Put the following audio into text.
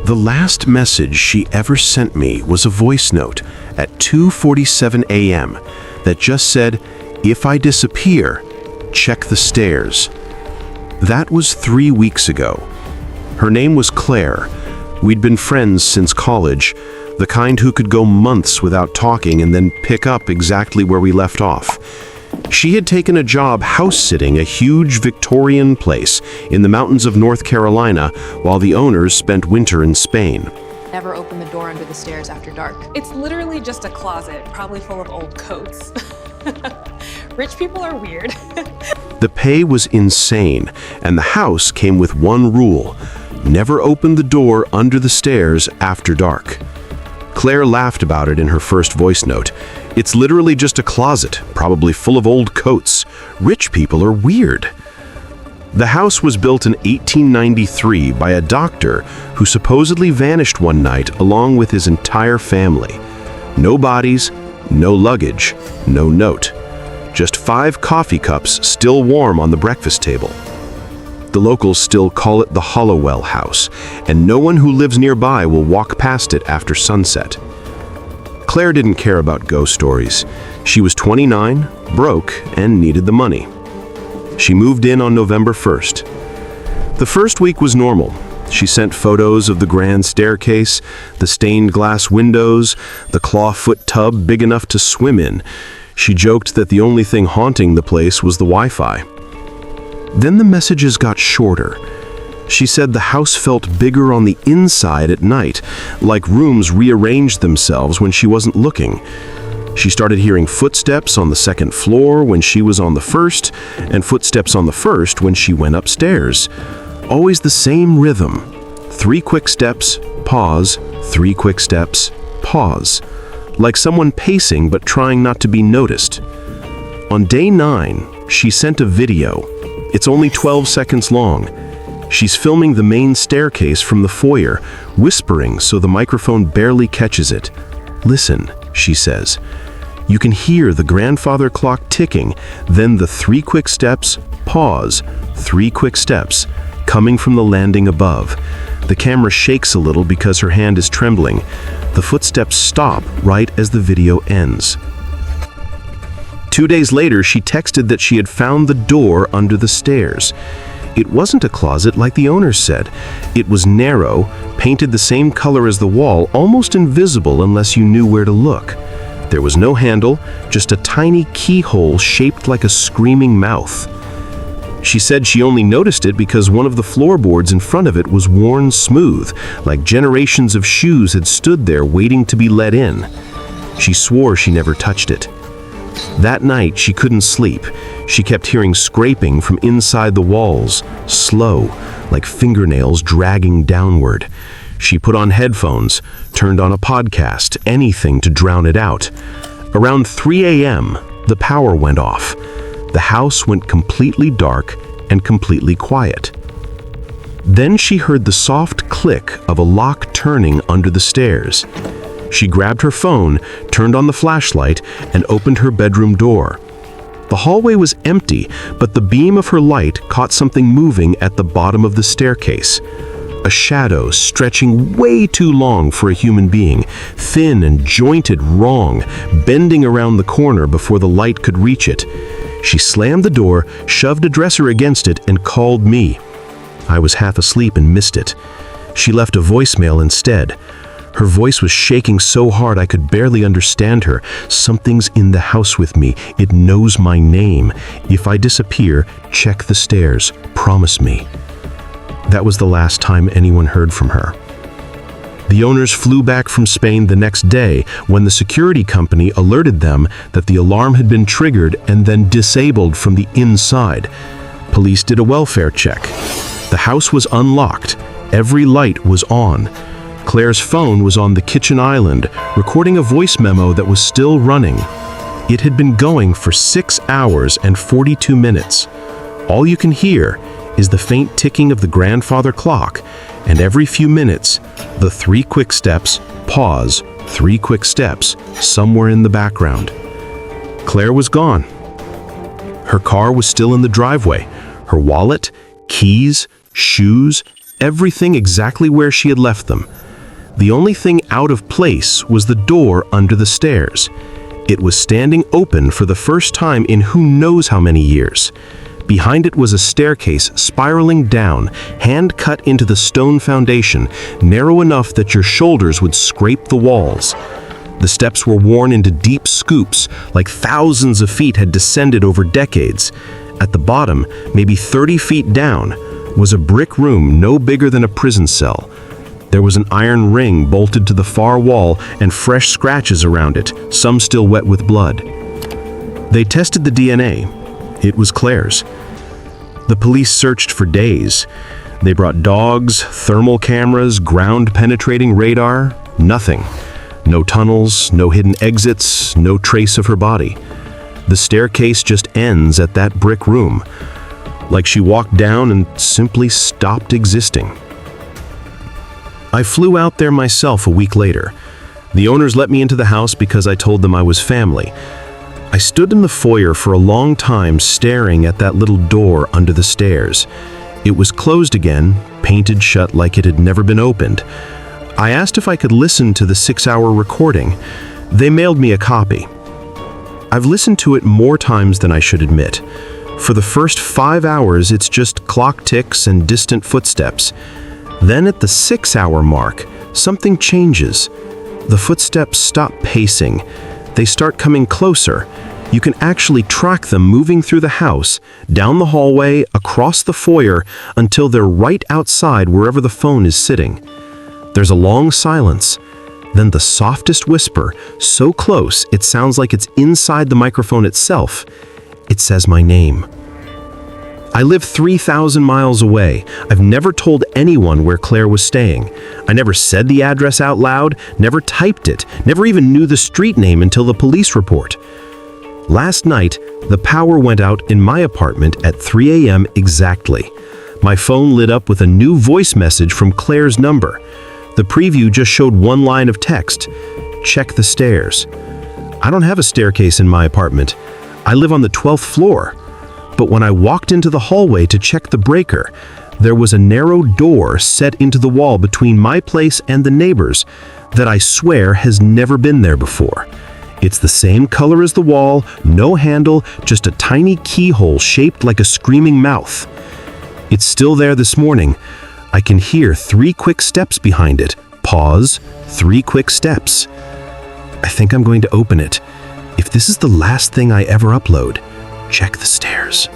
The last message she ever sent me was a voice note at 2:47 a.m. that just said, "If I disappear, check the stairs." That was 3 weeks ago. Her name was Claire. We'd been friends since college, the kind who could go months without talking and then pick up exactly where we left off. She had taken a job house-sitting a huge Victorian place in the mountains of North Carolina while the owners spent winter in Spain. Never open the door under the stairs after dark. It's literally just a closet, probably full of old coats. Rich people are weird. The pay was insane, and the house came with one rule: never open the door under the stairs after dark. Claire laughed about it in her first voice note. "It's literally just a closet, probably full of old coats. Rich people are weird." The house was built in 1893 by a doctor who supposedly vanished one night along with his entire family. No bodies, no luggage, no note. Just 5 coffee cups still warm on the breakfast table. The locals still call it the Hollowell House, and no one who lives nearby will walk past it after sunset. Claire didn't care about ghost stories. She was 29, broke, and needed the money. She moved in on November 1st. The first week was normal. She sent photos of the grand staircase, the stained glass windows, the clawfoot tub big enough to swim in. She joked that the only thing haunting the place was the Wi-Fi. Then the messages got shorter. She said the house felt bigger on the inside at night, like rooms rearranged themselves when she wasn't looking. She started hearing footsteps on the second floor when she was on the first, and footsteps on the first when she went upstairs. Always the same rhythm. 3 quick steps, pause, 3 quick steps, pause. Like someone pacing but trying not to be noticed. On day 9, she sent a video. It's only 12 seconds long. She's filming the main staircase from the foyer, whispering so the microphone barely catches it. "Listen," she says. You can hear the grandfather clock ticking, then the 3 quick steps, pause, 3 quick steps, coming from the landing above. The camera shakes a little because her hand is trembling. The footsteps stop right as the video ends. 2 days later, she texted that she had found the door under the stairs. It wasn't a closet like the owners said. It was narrow, painted the same color as the wall, almost invisible unless you knew where to look. There was no handle, just a tiny keyhole shaped like a screaming mouth. She said she only noticed it because one of the floorboards in front of it was worn smooth, like generations of shoes had stood there waiting to be let in. She swore she never touched it. That night, she couldn't sleep. She kept hearing scraping from inside the walls, slow, like fingernails dragging downward. She put on headphones, turned on a podcast, anything to drown it out. Around 3 a.m., the power went off. The house went completely dark and completely quiet. Then she heard the soft click of a lock turning under the stairs. She grabbed her phone, turned on the flashlight, and opened her bedroom door. The hallway was empty, but the beam of her light caught something moving at the bottom of the staircase. A shadow stretching way too long for a human being, thin and jointed wrong, bending around the corner before the light could reach it. She slammed the door, shoved a dresser against it, and called me. I was half asleep and missed it. She left a voicemail instead. Her voice was shaking so hard I could barely understand her. "Something's in the house with me. It knows my name. If I disappear, check the stairs. Promise me." That was the last time anyone heard from her. The owners flew back from Spain the next day when the security company alerted them that the alarm had been triggered and then disabled from the inside. Police did a welfare check. The house was unlocked. Every light was on. Claire's phone was on the kitchen island, recording a voice memo that was still running. It had been going for 6 hours and 42 minutes. All you can hear is the faint ticking of the grandfather clock, and every few minutes, the 3 quick steps, pause, 3 quick steps, somewhere in the background. Claire was gone. Her car was still in the driveway. Her wallet, keys, shoes, everything exactly where she had left them. The only thing out of place was the door under the stairs. It was standing open for the first time in who knows how many years. Behind it was a staircase spiraling down, hand cut into the stone foundation, narrow enough that your shoulders would scrape the walls. The steps were worn into deep scoops, like thousands of feet had descended over decades. At the bottom, maybe 30 feet down, was a brick room no bigger than a prison cell. There was an iron ring bolted to the far wall and fresh scratches around it, some still wet with blood. They tested the DNA. It was Claire's. The police searched for days. They brought dogs, thermal cameras, ground-penetrating radar. Nothing. No tunnels, no hidden exits, no trace of her body. The staircase just ends at that brick room, like she walked down and simply stopped existing. I flew out there myself a week later. The owners let me into the house because I told them I was family. I stood in the foyer for a long time staring at that little door under the stairs. It was closed again, painted shut like it had never been opened. I asked if I could listen to the 6-hour recording. They mailed me a copy. I've listened to it more times than I should admit. For the first 5 hours, it's just clock ticks and distant footsteps. Then at the 6-hour mark, something changes. The footsteps stop pacing. They start coming closer. You can actually track them moving through the house, down the hallway, across the foyer, until they're right outside wherever the phone is sitting. There's a long silence. Then the softest whisper, so close it sounds like it's inside the microphone itself. It says my name. I live 3,000 miles away. I've never told anyone where Claire was staying. I never said the address out loud, never typed it, never even knew the street name until the police report. Last night, the power went out in my apartment at 3 a.m. exactly. My phone lit up with a new voice message from Claire's number. The preview just showed one line of text: check the stairs. I don't have a staircase in my apartment. I live on the 12th floor. But when I walked into the hallway to check the breaker, there was a narrow door set into the wall between my place and the neighbors that I swear has never been there before. It's the same color as the wall, no handle, just a tiny keyhole shaped like a screaming mouth. It's still there this morning. I can hear 3 quick steps behind it. Pause, 3 quick steps. I think I'm going to open it. If this is the last thing I ever upload, check the stairs.